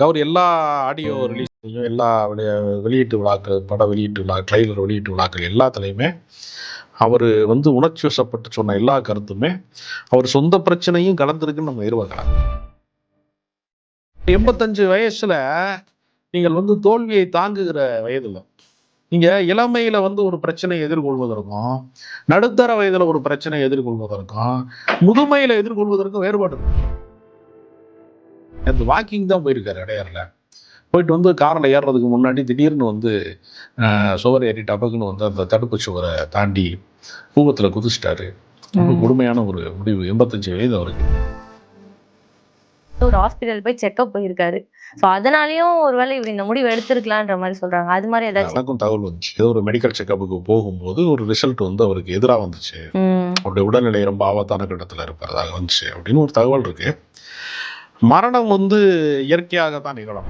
அவர் எல்லா ஆடியோ ரிலீஸ்லையும் எல்லா வெளியீட்டு விழாக்கள், பட வெளியீட்டு விழா, ட்ரெய்லர் வெளியீட்டு விழாக்கள் எல்லாத்துலேயுமே அவர் வந்து உணர்ச்சி வசப்பட்டு சொன்ன எல்லா கருத்துமே அவர் சொந்த பிரச்சனையும் கலந்துருக்குன்னு நம்ம எதிர்பார்க்கலாம். 85 வயசுல நீங்கள் வந்து தோல்வியை தாங்குகிற வயதுல நீங்க இளமையில வந்து ஒரு பிரச்சனையை எதிர்கொள்வதற்கும், நடுத்தர வயதுல ஒரு பிரச்சனையை எதிர்கொள்வதற்கும், முதுமையில எதிர்கொள்வதற்கும் வேறுபாடு இருக்கு. அந்த வாக்கிங் தான் போயிருக்காரு இடையர்ல. போயிட்டு வந்து காரில் ஏறுறதுக்கு முன்னாடி திடீர்னு வந்து சுவர் ஏறி டபக்குன்னு வந்து அந்த தடுப்பு சுவரை தாண்டி பூகத்தில் குதிச்சிட்டாரு. ரொம்ப கொடுமையான ஒரு முடிவு. 85 வயது அவருக்கு. ஒரு ஹாஸ்பிட்டல் போய் செக்அப் போயிருக்காரு. ஸோ அதனாலயும் ஒருவேளை இவர் இந்த முடிவு எடுத்திருக்கலான்ற மாதிரி சொல்றாங்க. அது மாதிரி ஏதாச்சும் எனக்கும் தகவல் வந்துச்சு. ஏதோ ஒரு மெடிக்கல் செக்அப்புக்கு போகும்போது ஒரு ரிசல்ட் வந்து அவருக்கு எதிராக வந்துச்சு. அவருடைய உடல்நிலை ரொம்ப ஆபத்தான கட்டத்தில் இருக்கிறதாக வந்துச்சு அப்படின்னு ஒரு தகவல் இருக்கு. மரணம் வந்து இயற்கையாக தான் நிகழும்.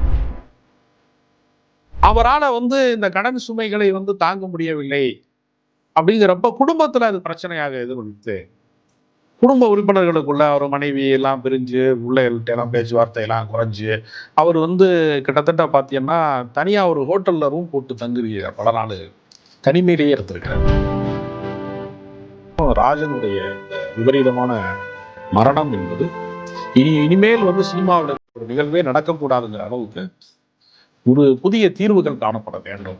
அவரால் வந்து இந்த கடன் சுமைகளை வந்து தாங்க முடியவில்லை அப்படிங்கிறப்ப குடும்பத்துல அது பிரச்சனையாக எதிர்கொள்ளுது. குடும்ப உறுப்பினர்களுக்குள்ள அவர் மனைவி எல்லாம் பிரிஞ்சு பிள்ளைகள்கிட்ட எல்லாம் பேச்சுவார்த்தை எல்லாம் குறைஞ்சு அவர் வந்து கிட்டத்தட்ட பார்த்தீங்கன்னா தனியா ஒரு ஹோட்டல்ல ரூம் போட்டு தங்குறீங்க பல நாள் தனிமையிலேயே இருந்திருக்கிறார். ராஜனுடைய விபரீதமான மரணம் என்பது இனிமேல் வந்து சினிமாவில் ஒரு நிகழ்வே நடக்கக்கூடாதுங்கிற அளவுக்கு ஒரு புதிய தீர்வுகள் காணப்பட வேண்டும்.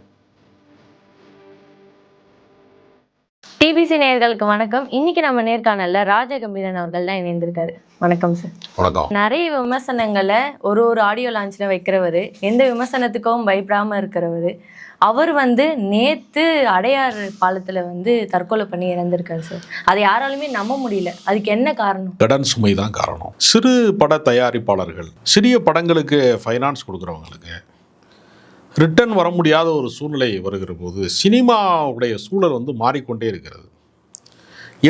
டிபிசி நேயர்களுக்கு வணக்கம். இன்னைக்கு நம்ம நேர்காணல்ல ராஜகம்பீரன் அவர்கள் தான் இணைந்திருக்காரு. வணக்கம் சார். வணக்கம். நிறைய விமர்சனங்களை ஒரு ஆடியோ லான்ச்ல வைக்கிறவரு, எந்த விமர்சனத்துக்கும் பயப்படாம இருக்கிறவரு, அவர் வந்து நேத்து அடையார் பாலத்துல வந்து தற்கொலை பண்ணி இறந்திருக்காரு சார். அதை யாராலுமே நம்ப முடியல. அதுக்கு என்ன காரணம்? கடன் சுமை தான் காரணம். சிறு பட தயாரிப்பாளர்கள் சிறிய படங்களுக்கு ஃபைனான்ஸ் கொடுக்குறவங்களுக்கு ரிட்டர்ன் வர முடியாத ஒரு சூழ்நிலை வருகிற போது சினிமாவுடைய சூழல் வந்து மாறிக்கொண்டே இருக்கிறது.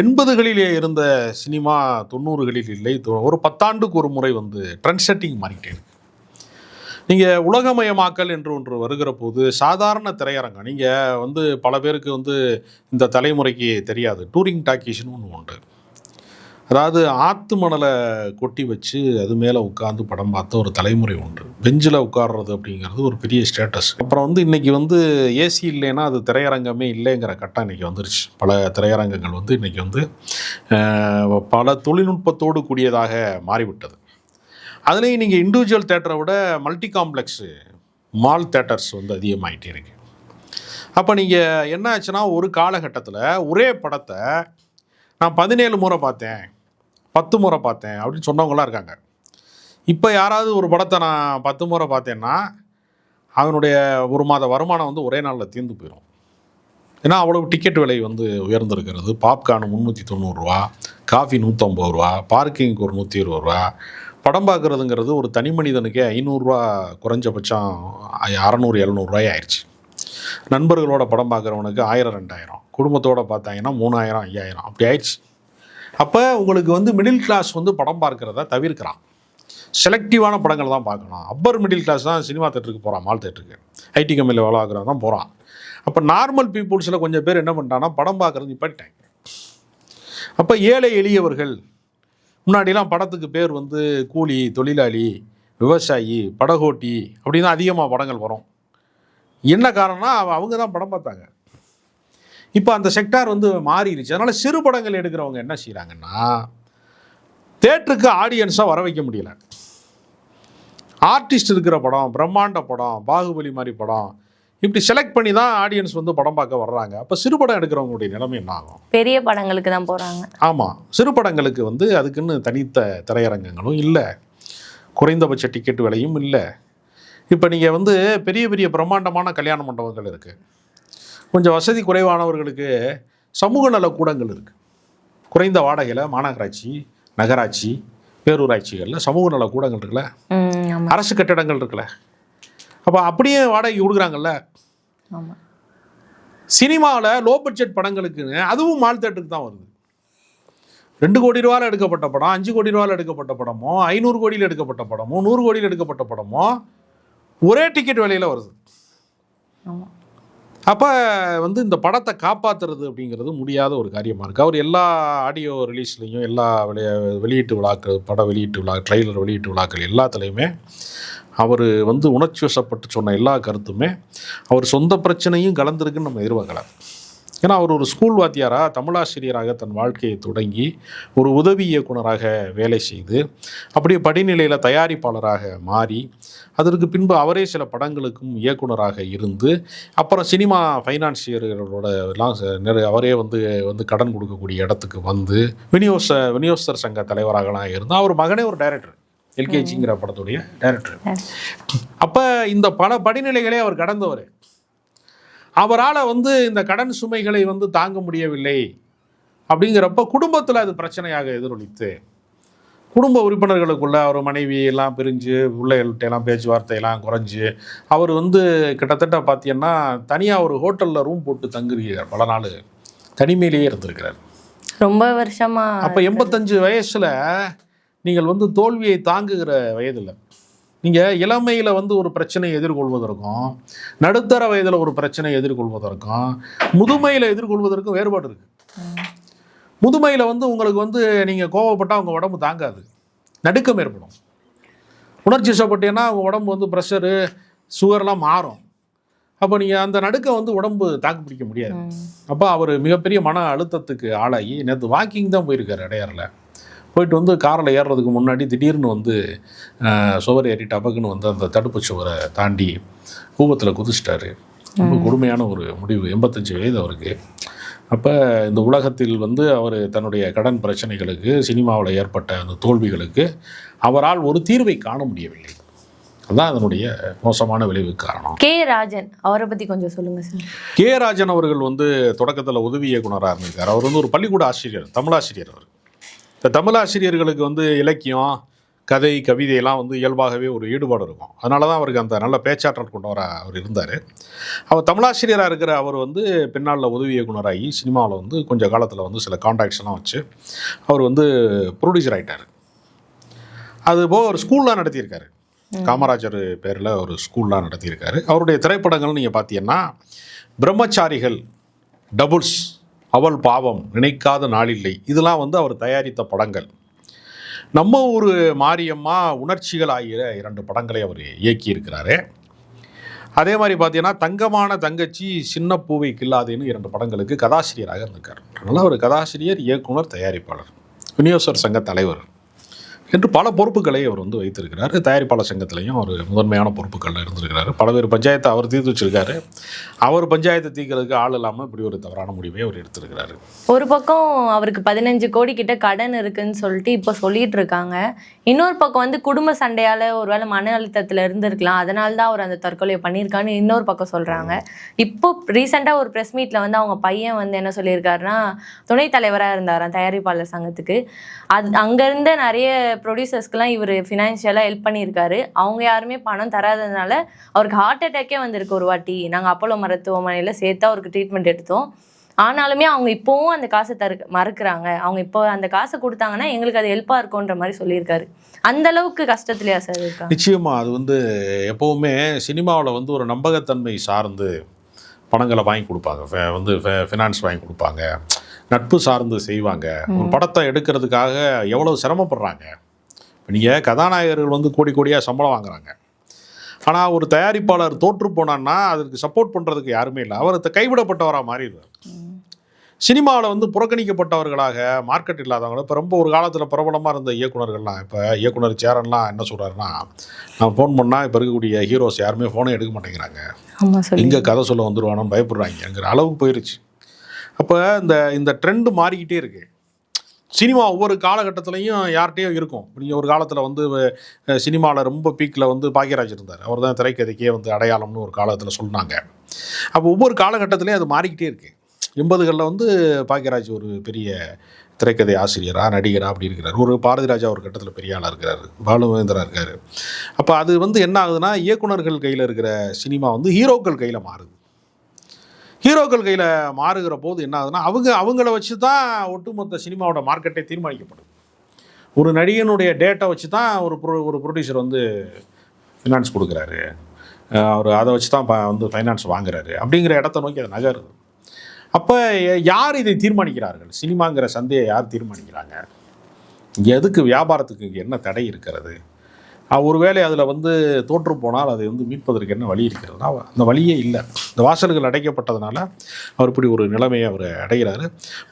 80களிலே இருந்த சினிமா 90களில் இல்லை. ஒரு 10 ஆண்டுக்கு ஒரு முறை வந்து ட்ரெண்ட் செட்டிங் மாறிக்கிட்டே இருக்கு. நீங்கள் உலகமயமாக்கல் என்று ஒன்று வருகிற போது சாதாரண திரையரங்கம், நீங்கள் வந்து பல பேருக்கு வந்து இந்த தலைமுறைக்கு தெரியாது, டூரிங் டாக்கீஸ்னு ஒன்று உண்டு. அதாவது ஆற்று மணலை கொட்டி வச்சு அது மேலே உட்காந்து படம் பார்த்த ஒரு தலைமுறை உண்டு. பெஞ்சில் உட்கார்றது அப்படிங்கிறது ஒரு பெரிய ஸ்டேட்டஸ். அப்புறம் வந்து இன்றைக்கி வந்து ஏசி இல்லைன்னா அது திரையரங்கமே இல்லைங்கிற கட்டம் இன்றைக்கி வந்துருச்சு. பல திரையரங்கங்கள் வந்து இன்றைக்கி வந்து பல தொழில்நுட்பத்தோடு கூடியதாக மாறிவிட்டது. அதுலேயும் நீங்கள் இண்டிவிஜுவல் தேட்டரை விட மல்டி காம்ப்ளெக்ஸு மால் தேட்டர்ஸ் வந்து அதிகமாகிட்டே இருக்கு. அப்போ நீங்கள் என்ன ஆச்சுன்னா ஒரு காலகட்டத்தில் ஒரே படத்தை நான் 17 முறை பார்த்தேன், 10 முறை பார்த்தேன் அப்படின்னு சொன்னவங்களாம் இருக்காங்க. இப்போ யாராவது ஒரு படத்தை நான் 10 முறை பார்த்தேன்னா அவனுடைய ஒரு மாத வருமானம் வந்து ஒரே நாளில் தீர்ந்து போயிடும். ஏன்னா அவ்வளவு டிக்கெட் விலை வந்து உயர்ந்திருக்கிறது. பாப்கார்னு 390 ரூபா, காஃபி 150 ரூபா, பார்க்கிங்க்கு ஒரு 120 ரூபா. படம் பார்க்குறதுங்கிறது ஒரு தனி மனிதனுக்கே 500 ரூபா, குறைஞ்சபட்சம் 600 700 ரூபாய் ஆயிடுச்சு. நண்பர்களோட படம் பார்க்குறவனுக்கு 1000 2000, குடும்பத்தோடு பார்த்தாங்கன்னா 3000 5000 அப்படி ஆயிடுச்சு. அப்போ உங்களுக்கு வந்து மிடில் கிளாஸ் வந்து படம் பார்க்குறத தவிர்க்கிறான். செலக்டிவான படங்கள் தான் பார்க்கணும். அப்பர் மிடில் கிளாஸ் தான் சினிமா தேட்டருக்கு போகிறான், மால் தேட்டருக்கு, ஐடி கம்பெனியில் வேலை ஆகுறவங்க தான் போகிறான். அப்போ நார்மல் பீப்புள்ஸில் கொஞ்சம் பேர் என்ன பண்ணிட்டாங்கன்னா படம் பார்க்குறது நிப்பாட்டிட்டாங்க. அப்போ ஏழை எளியவர்கள், முன்னாடிலாம் படத்துக்கு பேர் வந்து கூலி தொழிலாளி, விவசாயி, படகோட்டி அப்படி தான் அதிகமாக படங்கள் வரும். என்ன காரணம்னா அவங்க தான் படம் பார்த்தாங்க. இப்போ அந்த செக்டார் வந்து மாறிடுச்சு. அதனால் சிறு படங்கள் எடுக்கிறவங்க என்ன செய்கிறாங்கன்னா தேட்டருக்கு ஆடியன்ஸாக வர வைக்க முடியல. ஆர்டிஸ்ட் இருக்கிற படம், பிரம்மாண்ட படம், பாகுபலி மாதிரி படம் இப்படி செலக்ட் பண்ணி தான் ஆடியன்ஸ் வந்து படம் பார்க்க வர்றாங்க. அப்போ சிறு படம் எடுக்கிறவங்களுடைய நிலைமை என்ன ஆகும்? பெரிய படங்களுக்கு தான் போகிறாங்க. ஆமாம், சிறு படங்களுக்கு வந்து அதுக்குன்னு தனித்த திரையரங்கங்களும் இல்லை, குறைந்தபட்ச டிக்கெட் விலையும் இல்லை. இப்போ நீங்கள் வந்து பெரிய பெரிய பிரம்மாண்டமான கல்யாண மண்டபங்கள் இருக்குது. கொஞ்சம் வசதி குறைவானவர்களுக்கு சமூக நல கூடங்கள் இருக்குது. குறைந்த வாடகையில் மாநகராட்சி, நகராட்சி, பேரூராட்சிகளில் சமூக நல கூடங்கள் இருக்குல்ல, அரசு கட்டிடங்கள் இருக்குல்ல. அப்போ அப்படியே வாடகை கொடுக்குறாங்கல்ல. சினிமாவில் லோ பட்ஜெட் படங்களுக்குன்னு அதுவும் மால் தேட்டருக்கு தான் வருது. 2 கோடி ரூபாயில் எடுக்கப்பட்ட படம், 5 கோடி ரூபாயில் எடுக்கப்பட்ட படமோ, 500 கோடியில் எடுக்கப்பட்ட படமோ, 100 கோடியில் எடுக்கப்பட்ட படமோ ஒரே டிக்கெட் விலையில் வருது. அப்போ வந்து இந்த படத்தை காப்பாற்றுறது அப்படிங்கிறது முடியாத ஒரு காரியமாக இருக்குது. அவர் எல்லா ஆடியோ ரிலீஸ்லையும் எல்லா வெளியீட்டு விழாக்கள், பட வெளியீட்டு விழா, ட்ரெய்லர் வெளியீட்டு விழாக்கள் எல்லாத்துலேயுமே அவர் வந்து உணர்ச்சி வசப்பட்டு சொன்ன எல்லா கருத்துமே அவர் சொந்த பிரச்சனையும் கலந்துருக்குன்னு நம்ம எதிர்பார்க்கலாம். ஏன்னா அவர் ஒரு ஸ்கூல் வாத்தியாராக, தமிழாசிரியராக தன் வாழ்க்கையை தொடங்கி ஒரு உதவி இயக்குனராக வேலை செய்து அப்படியே படிநிலையில் தயாரிப்பாளராக மாறி அதற்கு பின்பு அவரே சில படங்களுக்கும் இயக்குனராக இருந்து அப்புறம் சினிமா ஃபைனான்சியர்களோட எல்லாம் அவரே வந்து கடன் கொடுக்கக்கூடிய இடத்துக்கு வந்து விநியோகஸ்தர் சங்க தலைவராகலாம் இருந்தால் அவர் மகனே ஒரு டைரக்டர், எல்கேஜிங்கிற படத்துடைய டைரக்டர். அப்போ இந்த பல படிநிலைகளே அவர் கடந்தவர். அவரால் வந்து இந்த கடன் சுமைகளை வந்து தாங்க முடியவில்லை அப்படிங்கிறப்ப குடும்பத்தில் அது பிரச்சனையாக எதிரொலித்து குடும்ப உறுப்பினர்களுக்குள்ள அவர் மனைவி எல்லாம் பிரிஞ்சு பிள்ளைகள்கிட்டலாம் பேச்சுவார்த்தையெல்லாம் குறைஞ்சி அவர் வந்து கிட்டத்தட்ட பார்த்தீங்கன்னா தனியாக ஒரு ஹோட்டலில் ரூம் போட்டு தங்குகிறார், பல நாள் தனிமையிலேயே இருந்திருக்கிறார் ரொம்ப வருஷமா. அப்போ 85 வயசில் நீங்கள் வந்து தோல்வியை தாங்குகிற வயதில், நீங்கள் இளமையில் வந்து ஒரு பிரச்சனையை எதிர்கொள்வதற்கும் நடுத்தர வயதில் ஒரு பிரச்சனையை எதிர்கொள்வதற்கும் முதுமையில் எதிர்கொள்வதற்கும் வேறுபாடு இருக்குது. முதுமையில் வந்து உங்களுக்கு வந்து நீங்கள் கோவப்பட்டால் உங்கள் உடம்பு தாங்காது, நடுக்கம் ஏற்படும். உணர்ச்சி வசப்பட்டீங்கன்னா உங்கள் உடம்பு வந்து ப்ரெஷரு சுகர்லாம் மாறும். அப்போ நீங்கள் அந்த நடுக்கம் வந்து உடம்பு தாக்கு பிடிக்க முடியாது. அப்போ அவர் மிகப்பெரிய மன அழுத்தத்துக்கு ஆளாகி நேற்று வாக்கிங் தான் போயிருக்கார் அடையாறில். போயிட்டு வந்து காரில் ஏறுறதுக்கு முன்னாடி திடீர்னு வந்து சுவர் ஏறி டபக்குன்னு வந்து அந்த தடுப்பு சுவரை தாண்டி கூபத்தில் குதிச்சிட்டாரு. ரொம்ப கொடுமையான ஒரு முடிவு. 85 வயது அவருக்கு. அப்போ இந்த உலகத்தில் வந்து அவர் தன்னுடைய கடன் பிரச்சனைகளுக்கு, சினிமாவில் ஏற்பட்ட அந்த தோல்விகளுக்கு அவரால் ஒரு தீர்வை காண முடியவில்லை. அதுதான் அதனுடைய மோசமான விளைவுக்கு காரணம். கே ராஜன் அவரை பற்றி கொஞ்சம் சொல்லுங்கள் சார். கே ராஜன் அவர்கள் வந்து தொடக்கத்தில் உதவி இயக்குனராக இருந்திருக்கார். அவர் வந்து ஒரு பள்ளிக்கூட ஆசிரியர், தமிழாசிரியர். அவர் இந்த தமிழாசிரியர்களுக்கு வந்து இலக்கியம், கதை, கவிதையெல்லாம் வந்து இயல்பாகவே ஒரு ஈடுபாடு இருக்கும். அதனால தான் அவருக்கு அந்த நல்ல பேச்சாற்றல் கொண்டவராக அவர் இருந்தார். அவர் தமிழாசிரியராக இருக்கிற அவர் வந்து பின்னால் உதவி இயக்குனராகி சினிமாவில் வந்து கொஞ்சம் காலத்தில் வந்து சில கான்டாக்ட்ஸ்லாம் வச்சு அவர் வந்து ப்ரொடியூசர் ஆகிட்டார். அதுபோக ஒரு ஸ்கூல்லாம் நடத்தியிருக்காரு. காமராஜர் பேரில் ஒரு ஸ்கூல்லாம் நடத்தியிருக்காரு. அவருடைய திரைப்படங்கள் நீங்கள் பார்த்தீங்கன்னா பிரம்மச்சாரிகள், டபுள்ஸ், அவள் பாவம், நினைக்காத நாளில்லை, இதெல்லாம் வந்து அவர் தயாரித்த படங்கள். நம்ம ஊர் மாரியம்மா, உணர்ச்சிகள் ஆகிய 2 படங்களை அவர் இயக்கியிருக்கிறாரு. அதே மாதிரி பார்த்தீங்கன்னா தங்கமான தங்கச்சி, சின்ன பூவை கில்லாதேன்னு 2 படங்களுக்கு கதாசிரியராக இருந்திருக்கார். அதனால் அவர் கதாசிரியர், இயக்குனர், தயாரிப்பாளர், விநியோகஸ்தர் சங்க தலைவர் என்று பல பொறுப்புகளை அவர் வந்து வைத்திருக்கிறார். தயாரிப்பாளர் சங்கத்திலையும் அவர் முதன்மையான பொறுப்புகளில் இருந்திருக்கிறார். பலவேறு பஞ்சாயத்தை அவர் தீர்த்து வச்சிருக்காரு. அவர் பஞ்சாயத்தை தீர்க்கிறதுக்கு ஆள் இல்லாமல் இப்படி ஒரு தவறான முடிவை அவர் எடுத்திருக்கிறாரு. ஒரு பக்கம் அவருக்கு 15 கோடி கிட்ட கடன் இருக்குன்னு சொல்லிட்டு இப்போ சொல்லிட்டு இருக்காங்க. இன்னொரு பக்கம் வந்து குடும்ப சண்டையால் ஒருவேளை மன அழுத்தத்தில் இருந்திருக்கலாம், அதனால தான் அவர் அந்த தற்கொலையை பண்ணியிருக்கான்னு இன்னொரு பக்கம் சொல்கிறாங்க. இப்போ ரீசெண்டாக ஒரு ப்ரெஸ் மீட்டில் வந்து அவங்க பையன் வந்து என்ன சொல்லியிருக்காருன்னா, துணைத் தலைவராக இருந்தாராம் தயாரிப்பாளர் சங்கத்துக்கு. அங்கேருந்து நிறைய ப்ரொடியூசர்ஸ்க்கெலாம் இவர் ஃபினான்ஷியலாக ஹெல்ப் பண்ணியிருக்காரு. அவங்க யாருமே பணம் தராததுனால அவருக்கு ஹார்ட் அட்டாக்கே வந்திருக்கு ஒரு வாட்டி. நாங்கள் அப்போலோ மருத்துவமனையில் சேர்த்து அவருக்கு ட்ரீட்மெண்ட் எடுத்தோம். ஆனாலுமே அவங்க இப்போவும் அந்த காசை மறுக்கிறாங்க. அவங்க இப்போ அந்த காசை கொடுத்தாங்கன்னா எங்களுக்கு அது ஹெல்ப்பாக இருக்கும்ன்ற மாதிரி சொல்லியிருக்காரு. அந்த அளவுக்கு கஷ்டத்துலையா சார் இருக்கா? நிச்சயமாக. அது வந்து எப்போவுமே சினிமாவில் வந்து ஒரு நம்பகத்தன்மை சார்ந்து பணங்களை வாங்கி கொடுப்பாங்க, வந்து ஃபினான்ஸ் வாங்கி கொடுப்பாங்க, நட்பு சார்ந்து செய்வாங்க. ஒரு படத்தை எடுக்கிறதுக்காக எவ்வளோ சிரமப்படுறாங்க. இப்போ நீங்கள் கதாநாயகர்கள் வந்து கோடி கோடியாக சம்பளம் வாங்குறாங்க. ஆனால் ஒரு தயாரிப்பாளர் தோற்று போனான்னா அதுக்கு சப்போர்ட் பண்ணுறதுக்கு யாருமே இல்லை. அவர் கைவிடப்பட்டவராக மாறிடுவார். சினிமாவில் வந்து புறக்கணிக்கப்பட்டவர்களாக, மார்க்கெட் இல்லாதவங்கள இப்போ ரொம்ப ஒரு காலத்தில் பிரபலமாக இருந்த இயக்குனர்கள்லாம், இப்போ இயக்குனர் சேரன்லாம் என்ன சொல்கிறாருன்னா, நான் ஃபோன் பண்ணால் இப்போ இருக்கக்கூடிய ஹீரோஸ் யாருமே ஃபோனே எடுக்க மாட்டேங்கிறாங்க, இங்கே கதை சொல்ல வந்துடுவானோன்னு பயப்படுறாங்கிற அளவுக்கு போயிடுச்சு. அப்போ இந்த ட்ரெண்டு மாறிக்கிட்டே இருக்குது. சினிமா ஒவ்வொரு காலகட்டத்திலையும் யார்கிட்டையும் இருக்கும். நீங்கள் ஒரு காலத்தில் வந்து சினிமாவில் ரொம்ப பீக்கில் வந்து பாக்யராஜ் இருந்தார். அவர் தான் திரைக்கதைக்கே வந்து அடையாளம்னு ஒரு காலத்தில் சொன்னாங்க. அப்போ ஒவ்வொரு காலகட்டத்திலையும் அது மாறிக்கிட்டே இருக்குது. 80களில் வந்து பாக்யராஜ் ஒரு பெரிய திரைக்கதை ஆசிரியராக, நடிகராக அப்படி இருக்கிறார். ஒரு பாரதிராஜா ஒரு கட்டத்தில் பெரிய ஆளாக இருக்கிறார். பாலுமகேந்திரா இருக்கார். அப்போ அது வந்து என்ன ஆகுதுன்னா, இயக்குனர்கள் கையில் இருக்கிற சினிமா வந்து ஹீரோக்கள் கையில் மாறுது. ஹீரோக்கள் கையில் மாறுகிற போது என்ன ஆகுதுன்னா, அவங்கள வச்சு தான் ஒட்டுமொத்த சினிமாவோட மார்க்கெட்டை தீர்மானிக்கப்படுது. ஒரு நடிகனுடைய டேட்டை வச்சு தான் ஒரு ப்ரொடியூசர் வந்து ஃபினான்ஸ் கொடுக்குறாரு, அவர் அதை வச்சு தான் வந்து ஃபைனான்ஸ் வாங்குறாரு அப்படிங்கிற இடத்த நோக்கி அதை நகருது. அப்போ யார் இதை தீர்மானிக்கிறார்கள்? சினிமாங்கிற சந்தையை யார் தீர்மானிக்கிறாங்க? எதுக்கு வியாபாரத்துக்கு என்ன தடை இருக்கிறது? ஒருவேளை அதில் வந்து தோற்று போனால் அதை வந்து மீட்பதற்கு என்ன வழி இருக்கிறதுனா அந்த வழியே இல்லை. இந்த வாசல்கள் அடைக்கப்பட்டதுனால அவர் இப்படி ஒரு நிலைமையை அவர் அடைகிறாரு.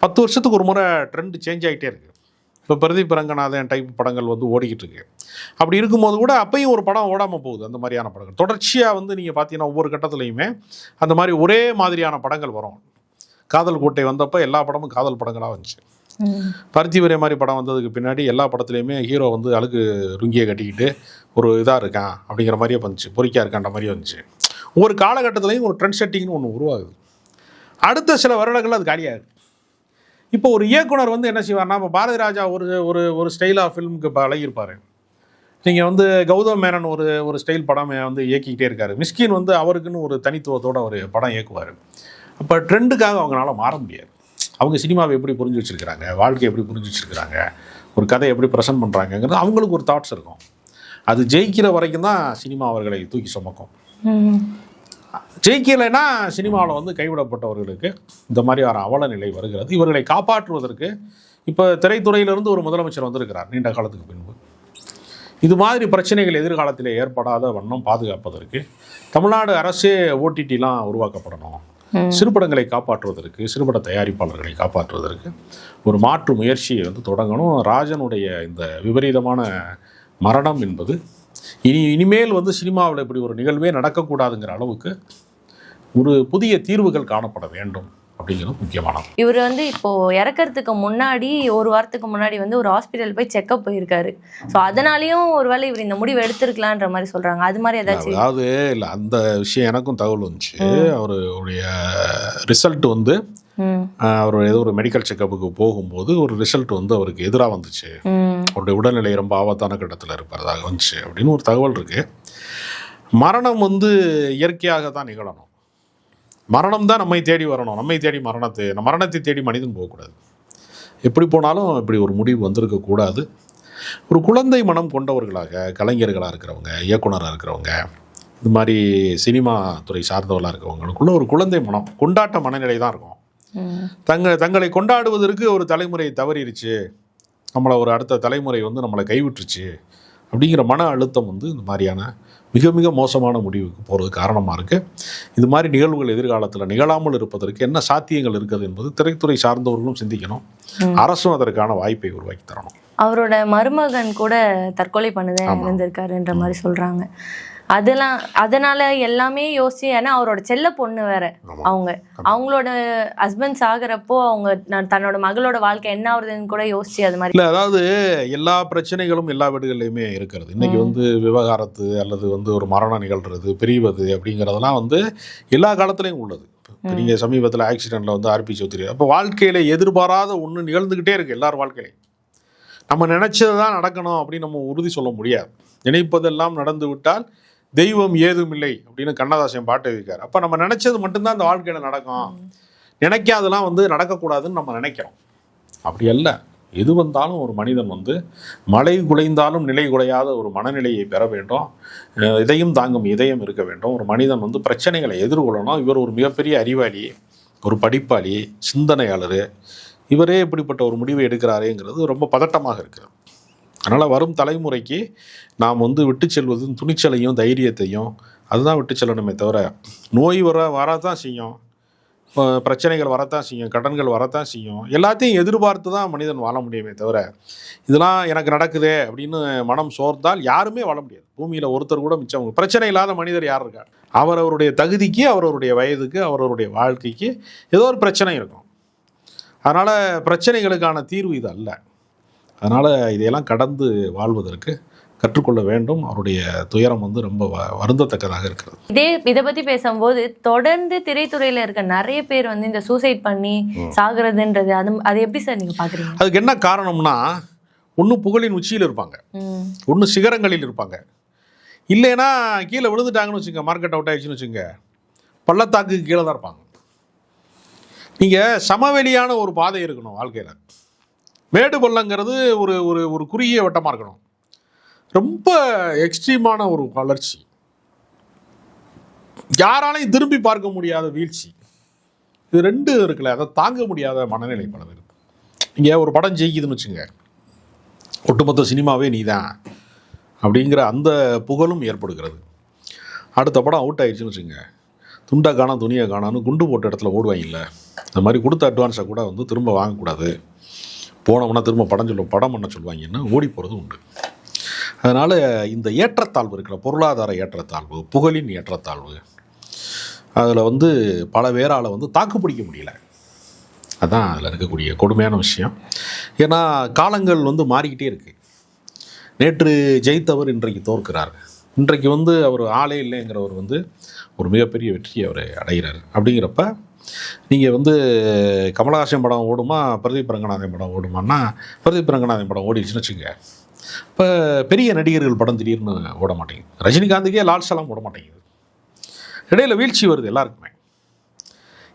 10 வருஷத்துக்கு ஒரு முறை ட்ரெண்ட் சேஞ்ச் ஆகிட்டே இருக்குது. இப்போ பிரதீப் ரங்கநாதன் டைப் படங்கள் வந்து ஓடிக்கிட்டு இருக்கு. அப்படி இருக்கும்போது கூட அப்பையும் ஒரு படம் ஓடாமல் போகுது. அந்த மாதிரியான படங்கள் தொடர்ச்சியாக வந்து நீங்கள் பார்த்தீங்கன்னா ஒவ்வொரு கட்டத்துலையுமே அந்த மாதிரி ஒரே மாதிரியான படங்கள் வரும். காதல் கோட்டை வந்தப்போ எல்லா படமும் காதல் படங்களாக வந்துச்சு. பருத்தி வீரே மாதிரி படம் வந்ததுக்கு பின்னாடி எல்லா படத்துலையுமே ஹீரோ வந்து அழுக்கு ருங்கியை கட்டிக்கிட்டு ஒரு இதாக இருக்கான் அப்படிங்கிற மாதிரியே வந்துச்சு, பொறிக்கா இருக்கான்ற மாதிரியே வந்துச்சு. ஒவ்வொரு காலகட்டத்துலையும் ஒரு ட்ரெண்ட் செட்டிங்னு ஒன்று உருவாகுது. அடுத்த சில வருடங்கள் அது காலியாகுது. இப்போ ஒரு இயக்குனர் வந்து என்ன செய்வார்னா, இப்போ பாரதி ராஜா ஒரு ஸ்டைல் ஆஃப் ஃபிலிமுக்கு இப்போ அழகியிருப்பார். நீங்கள் வந்து கௌதம் மேனன் ஒரு ஸ்டைல் படம் வந்து இயக்கிக்கிட்டே இருக்கார். மிஸ்கின் வந்து அவருக்குன்னு ஒரு தனித்துவத்தோடு ஒரு படம் இயக்குவார். அப்போ ட்ரெண்டுக்காக அவங்களால மாற முடியாது. அவங்க சினிமாவை எப்படி புரிஞ்சு வச்சுருக்கிறாங்க, வாழ்க்கையை எப்படி புரிஞ்சு வச்சுருக்கிறாங்க, ஒரு கதை எப்படி ப்ரெசென்ட் பண்ணுறாங்கங்கிறது அவங்களுக்கு ஒரு தாட்ஸ் இருக்கும். அது ஜெயிக்கிற வரைக்கும் தான் சினிமா அவர்களை தூக்கி சுமக்கும். ஜெயிக்கலைன்னா சினிமாவில் வந்து கைவிடப்பட்டவர்களுக்கு இந்த மாதிரி ஒரு அவல நிலை வருகிறது. இவர்களை காப்பாற்றுவதற்கு இப்போ திரைத்துறையிலிருந்து ஒரு முதலமைச்சர் வந்திருக்கிறார் நீண்ட காலத்துக்கு பின்பு. இது மாதிரி பிரச்சனைகள் எதிர்காலத்தில் ஏற்படாத வண்ணம் பாதுகாப்பதற்கு தமிழ்நாடு அரசே ஓடிடிலாம் உருவாக்கப்படணும். சிறுபடங்களை காப்பாற்றுவதற்கு, சிறுபட தயாரிப்பாளர்களை காப்பாற்றுவதற்கு ஒரு மாற்று முயற்சியை வந்து தொடங்கணும். ராஜனுடைய இந்த விபரீதமான மரணம் என்பது இனிமேல் வந்து சினிமாவில் இப்படி ஒரு நிகழ்வே நடக்கக்கூடாதுங்கிற அளவுக்கு ஒரு புதிய தீர்வுகள் காணப்பட வேண்டும் அப்படிங்கிறது முக்கியமானது. இவர் வந்து இப்போ இறக்கிறதுக்கு முன்னாடி ஒரு வாரத்துக்கு முன்னாடி வந்து ஒரு ஹாஸ்பிட்டல் போய் செக்அப் போயிருக்காரு. ஸோ அதனாலையும் ஒருவேளை இவர் இந்த முடிவு எடுத்திருக்கலான்ற மாதிரி சொல்றாங்க. அது மாதிரி ஏதாச்சும்? அதாவது இல்லை, அந்த விஷயம் எனக்கும் தகவல் வந்துச்சு. அவருடைய ரிசல்ட் வந்து அவர் ஏதோ ஒரு மெடிக்கல் செக்கப்புக்கு போகும்போது ஒரு ரிசல்ட் வந்து அவருக்கு எதிராக வந்துச்சு. அவருடைய உடல்நிலை ரொம்ப ஆபத்தான கட்டத்தில் இருப்பதாக வந்துச்சு அப்படின்னு ஒரு தகவல் இருக்கு. மரணம் வந்து இயற்கையாக தான் நிகழணும். மரணம் தான் நம்மை தேடி வரணும். நம்மை தேடி மரணத்தை தேடி மனிதன் போகக்கூடாது. எப்படி போனாலும் இப்படி ஒரு முடிவு வந்திருக்கக்கூடாது. ஒரு குழந்தை மனம் கொண்டவர்களாக, கலைஞர்களாக இருக்கிறவங்க, இயக்குனராக இருக்கிறவங்க, இது மாதிரி சினிமா துறை சார்ந்தவர்களாக இருக்கிறவங்களுக்குள்ள ஒரு குழந்தை மனம், கொண்டாட்ட மனநிலை தான் இருக்கும். தங்களை கொண்டாடுவதற்கு ஒரு தலைமுறை தவறிடுச்சு, நம்மளை ஒரு அடுத்த தலைமுறை வந்து நம்மளை கைவிட்டுருச்சு அப்படிங்கிற மன அழுத்தம் வந்து இந்த மாதிரியான மிக மிக மோசமான முடிவுக்கு போகிறது காரணமாக இருக்குது. இது மாதிரி நிகழ்வுகள் எதிர்காலத்தில் நிகழாமல் இருப்பதற்கு என்ன சாத்தியங்கள் இருக்குது என்பது திரைத்துறை சார்ந்தவர்களும் சிந்திக்கணும். அரசும் அதற்கான வாய்ப்பை உருவாக்கி தரணும். அவரோட மருமகன் கூட தற்கொலை பண்ணதான் இருந்திருக்காருன்ற மாதிரி சொல்கிறாங்க. அதனால எல்லாமே யோசிச்சு, ஏன்னா அவரோட செல்ல பொண்ணு வேற, அவங்களோட ஹஸ்பண்ட் சாகிறப்போ அவங்க தன்னோட மகளோட வாழ்க்கை என்ன ஆகுதுன்னு கூட யோசிச்சு அது மாதிரி இல்லை. அதாவது எல்லா பிரச்சனைகளும் எல்லா வீடுகள்லையுமே இருக்கிறது. இன்னைக்கு வந்து விவகாரத்து அல்லது வந்து ஒரு மரணம் நிகழ்றது, பிரிவது அப்படிங்கிறதெல்லாம் வந்து எல்லா காலத்துலையும் உள்ளது. நீங்கள் சமீபத்தில் ஆக்சிடென்ட்டில் வந்து ஆர்பி சௌத்ரி, அப்போ வாழ்க்கையில் எதிர்பாராத ஒன்று நிகழ்ந்துக்கிட்டே இருக்குது எல்லார் வாழ்க்கையிலையும். நம்ம நினச்சது தான் நடக்கணும் அப்படின்னு நம்ம உறுதி சொல்ல முடியாது. நினைப்பதெல்லாம் நடந்து விட்டால் தெய்வம் ஏதும் இல்லை அப்படின்னு கண்ணதாசன் பாட்டு எழுதியிருக்காரு. அப்போ நம்ம நினச்சது மட்டும்தான் அந்த வாழ்க்கையில் நடக்கும், நினைக்காதெல்லாம் வந்து நடக்கக்கூடாதுன்னு நம்ம நினைக்கிறோம். அப்படி அல்ல. எது வந்தாலும் ஒரு மனிதன் வந்து மலை குலைந்தாலும் நிலை குலையாத ஒரு மனநிலையை பெற வேண்டும். இதையும் தாங்கும் இதயம் இருக்க வேண்டும். ஒரு மனிதன் வந்து பிரச்சனைகளை எதிர்கொள்ளணும். இவர் ஒரு மிகப்பெரிய அறிவாளி, ஒரு படிப்பாளி, சிந்தனையாளர். இவரே இப்படிப்பட்ட ஒரு முடிவை எடுக்கிறாரேங்கிறது ரொம்ப பதட்டமாக இருக்கிறது. அதனால் வரும் தலைமுறைக்கு நாம் வந்து விட்டு செல்வது துணிச்சலையும் தைரியத்தையும் அதுதான் விட்டு செல்லணுமே தவிர, நோய் வரத்தான் செய்யும், பிரச்சனைகள் வரத்தான் செய்யும், கடன்கள் வரத்தான் செய்யும், எல்லாத்தையும் எதிர்பார்த்து தான் மனிதன் வாழ முடியுமே தவிர, இதெல்லாம் எனக்கு நடக்குதே அப்படின்னு மனம் சோர்ந்தால் யாருமே வாழ முடியாது. பூமியில் ஒருத்தர் கூட மிச்சம் பிரச்சனை இல்லாத மனிதர் யார் இருக்கார்? அவரவருடைய தகுதிக்கு, அவரவருடைய வயதுக்கு, அவரவருடைய வாழ்க்கைக்கு ஏதோ ஒரு பிரச்சனை இருக்கும். அதனால் பிரச்சனைகளுக்கான தீர்வு இது அல்ல. அதனால் இதையெல்லாம் கடந்து வாழ்வதற்கு கற்றுக்கொள்ள வேண்டும். அவருடைய துயரம் வந்து ரொம்ப வருந்தத்தக்கதாக இருக்கிறது. இதை பற்றி பேசும்போது தொடர்ந்து திரைத்துறையில் இருக்க நிறைய பேர் வந்து இந்த சூசைட் பண்ணி சாகுறதுன்றது அது எப்படி சார் நீங்கள் பார்க்குறீங்க? அதுக்கு என்ன காரணம்னா, ஒன்று புகழின் உச்சியில் இருப்பாங்க, ஒன்று சிகரங்களில் இருப்பாங்க, இல்லைன்னா கீழே விழுந்துட்டாங்கன்னு வச்சுங்க, மார்க்கெட் அவுட் ஆயிடுச்சுன்னு வச்சுங்க, பள்ளத்தாக்கு கீழே தான் இருப்பாங்க. நீங்கள் சமவெளியான ஒரு பாதை இருக்கணும் வாழ்க்கையில். மேடு பள்ளங்கிறது ஒரு ஒரு ஒரு குறுகிய வட்டமாக இருக்கணும். ரொம்ப எக்ஸ்ட்ரீமான ஒரு வளர்ச்சி, யாராலையும் திரும்பி பார்க்க முடியாத வீழ்ச்சி, இது ரெண்டு இருக்குல்ல, அதை தாங்க முடியாத மனநிலை பல இருக்கு. இங்கே ஒரு படம் ஜெயிக்குதுன்னு வச்சுங்க, ஒட்டுமொத்த சினிமாவே நீ தான் அப்படிங்கிற அந்த புகழும் ஏற்படுகிறது. அடுத்த படம் அவுட் ஆயிடுச்சுன்னு வச்சுங்க, துண்டை காணோம் துணியை காணோன்னு குண்டு போட்ட இடத்துல ஓடுவாங்கல்ல, அந்த மாதிரி கொடுத்த அட்வான்ஸை கூட வந்து திரும்ப வாங்கக்கூடாது, போனோம்னா திரும்ப படம் பண்ண சொல்லுவாங்கன்னா ஓடி போகிறது உண்டு. அதனால் இந்த ஏற்றத்தாழ்வு இருக்கிற பொருளாதார ஏற்றத்தாழ்வு, புகழின் ஏற்றத்தாழ்வு, அதில் வந்து பல பேரால் வந்து தாக்கு பிடிக்க முடியல. அதுதான் அதில் இருக்கக்கூடிய கொடுமையான விஷயம். ஏன்னா காலங்கள் வந்து மாறிக்கிட்டே இருக்குது. நேற்று ஜெயித்தவர் இன்றைக்கு தோற்கிறார். இன்றைக்கு வந்து அவர் ஆளே இல்லைங்கிறவர் வந்து ஒரு மிகப்பெரிய வெற்றியை அவர் அடைகிறார். அப்படிங்கிறப்ப நீங்கள் வந்து கமலஹாசன் படம் ஓடுமா, பிரதீப் ரங்கநாதன் படம் ஓடுமான்னா பிரதீப் ரங்கநாதன் படம் ஓடிடுச்சுன்னு வச்சுங்க. இப்போ பெரிய நடிகர்கள் படம் திடீர்னு ஓட மாட்டேங்குது. ரஜினிகாந்துக்கே லால் சலாம் ஓட மாட்டேங்குது. இடையில வீழ்ச்சி வருது எல்லாருக்குமே.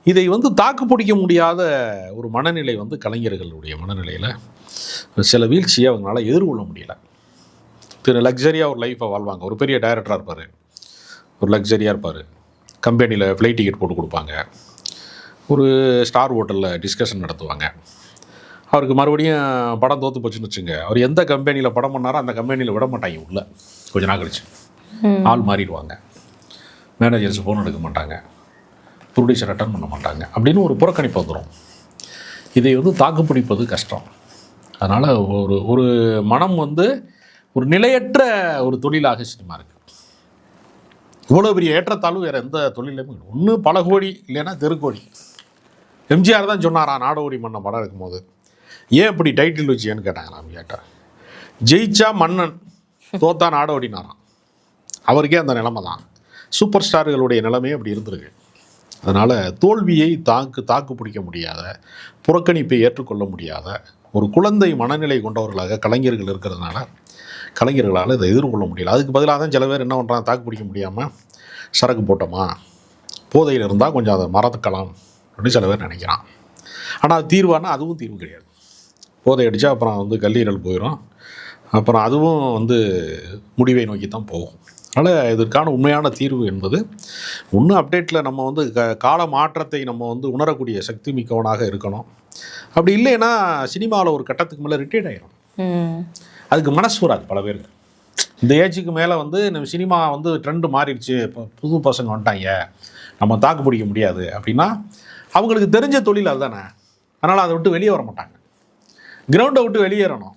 இதை வந்து தாக்கு பிடிக்க முடியாத ஒரு மனநிலை வந்து கலைஞர்களுடைய மனநிலையில் சில வீழ்ச்சியை அவங்களால எதிர்கொள்ள முடியலை. லக்ஸரியாக ஒரு லைஃப்பை வாழ்வாங்க. ஒரு பெரிய டைரக்டராக இருப்பார், ஒரு லக்ஸரியாக இருப்பார், கம்பெனியில் ஃப்ளைட் டிக்கெட் போட்டு கொடுப்பாங்க, ஒரு ஸ்டார் ஹோட்டலில் டிஸ்கஷன் நடத்துவாங்க. அவருக்கு மறுபடியும் படம் தோற்று போச்சுன்னு வச்சுங்க, அவர் எந்த கம்பெனியில் படம் பண்ணாரோ அந்த கம்பெனியில் விட மாட்டாங்க. உள்ள கொஞ்ச நாள் கழிச்சு ஆள் மாறிடுவாங்க, மேனேஜர்ஸ் ஃபோன் எடுக்க மாட்டாங்க, ப்ரொடியூசர் அட்டன் பண்ண மாட்டாங்க, அப்படின்னு ஒரு புறக்கணிப்பு வந்துடும். இதை வந்து தாக்கு பிடிப்பது கஷ்டம். அதனால் ஒரு மனம் வந்து ஒரு நிலையற்ற ஒரு தொழிலாக சினிமா இருக்குது. இவ்வளோ பெரிய ஏற்றத்தாழ்வு வேறு எந்த தொழிலையுமே ஒன்று பல கோடி, இல்லைன்னா தெருக்கோடி. எம்ஜிஆர் தான் சொன்னாரா நாடோடி மன்னன் படம் இருக்கும்போது, ஏன் இப்படி டைட்டில் வச்சியான்னு கேட்டாங்களாம். கேட்டால் ஜெயிச்சா மன்னன், தோத்தா நாடோடினாராம். அவருக்கே அந்த நிலைமை தான். சூப்பர் ஸ்டார்களுடைய நிலைமையே அப்படி இருந்திருக்கு. அதனால் தோல்வியை தாக்கு பிடிக்க முடியாத, புறக்கணிப்பை ஏற்றுக்கொள்ள முடியாத ஒரு குழந்தை மனநிலை கொண்டவர்களாக கலைஞர்கள் இருக்கிறதுனால கலைஞர்களால் இதை எதிர்கொள்ள முடியல. அதுக்கு பதிலாக தான் சில பேர் என்ன பண்ணுறாங்க, தாக்கு பிடிக்க முடியாமல் சரக்கு போட்டோமா, போதையில் இருந்தால் கொஞ்சம் அதை மறந்துக்கலாம் அப்படின்னு சில பேர் நினைக்கிறான். ஆனால் அது தீர்வானா அதுவும் தீர்வு கிடையாது. போதை அடித்தா அப்புறம் வந்து கல்லீரல் போயிடும், அப்புறம் அதுவும் வந்து முடிவை நோக்கி தான் போகும். அதனால் இதற்கான உண்மையான தீர்வு என்பது ஒன்று அப்டேட்டில் நம்ம வந்து கால மாற்றத்தை நம்ம வந்து உணரக்கூடிய சக்தி மிக்கவனாக இருக்கணும். அப்படி இல்லைன்னா சினிமாவில் ஒரு கட்டத்துக்கு மேலே ரிட்டையர்ட் ஆகிடும். அதுக்கு மனசு வராது பல பேருக்கு. இந்த ஏஜுக்கு மேலே வந்து நம்ம சினிமா வந்து ட்ரெண்டு மாறிடுச்சு, இப்போ புது பசங்க வந்துட்டாங்க, நம்ம தாக்கு பிடிக்க முடியாது அப்படின்னா அவங்களுக்கு தெரிஞ்ச தொழில் அதுதானே. அதனால் அதை விட்டு வெளியே வர மாட்டாங்க, கிரவுண்டை விட்டு வெளியேறணும்.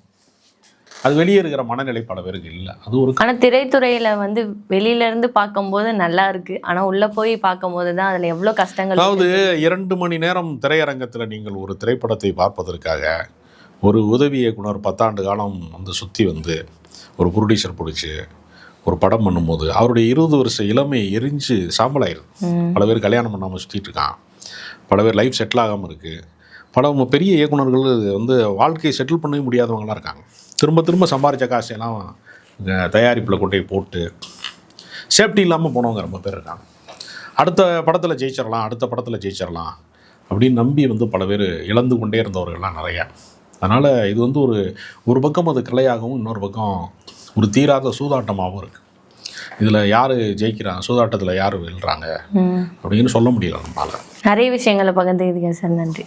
அது வெளியேறுகிற மனநிலை பல பேருக்கு இல்லை. அது ஒரு ஆனால் திரைத்துறையில் வந்து வெளியிலேருந்து பார்க்கும்போது நல்லா இருக்குது, ஆனால் உள்ளே போய் பார்க்கும்போது தான் அதில் எவ்வளோ கஷ்டங்கள். அதாவது 2 மணி நேரம் திரையரங்கத்தில் நீங்கள் ஒரு திரைப்படத்தை பார்ப்பதற்காக ஒரு உதவி இயக்குனர் 10 ஆண்டு காலம் வந்து சுற்றி வந்து ஒரு ப்ரொடியூசர் பிடிச்சி ஒரு படம் பண்ணும்போது அவருடைய 20 வருஷ இளமை எரிஞ்சு சாம்பலாயிருது. பல பேர் கல்யாணம் பண்ணாமல் சுற்றிட்டு இருக்கான், பல பேர் லைஃப் செட்டில் ஆகாமல் இருக்குது, பல பெரிய இயக்குனர்கள் வந்து வாழ்க்கையை செட்டில் பண்ணவே முடியாதவங்களாம் இருக்காங்க. திரும்ப சம்பாதிச்ச காசையெல்லாம் தயாரிப்பில் கொண்டு போய் போட்டு சேஃப்டி இல்லாமல் போனவங்க ரொம்ப பேர் இருக்காங்க. அடுத்த படத்தில் ஜெயிச்சிடலாம் அப்படின்னு நம்பி வந்து பல பேர் இழந்து கொண்டே இருந்தவர்கள்லாம் நிறையா. அதனால் இது வந்து ஒரு பக்கம் அது கலையாகவும், இன்னொரு பக்கம் ஒரு தீராத சூதாட்டமாகவும் இருக்குது. இதில் யார் ஜெயிக்கிறாங்க, சூதாட்டத்தில் யார் வெல்றாங்க அப்படின்னு சொல்ல முடியல நம்மளால். நிறைய விஷயங்களை பகிர்ந்துக்கிட்டீங்க சார், நன்றி.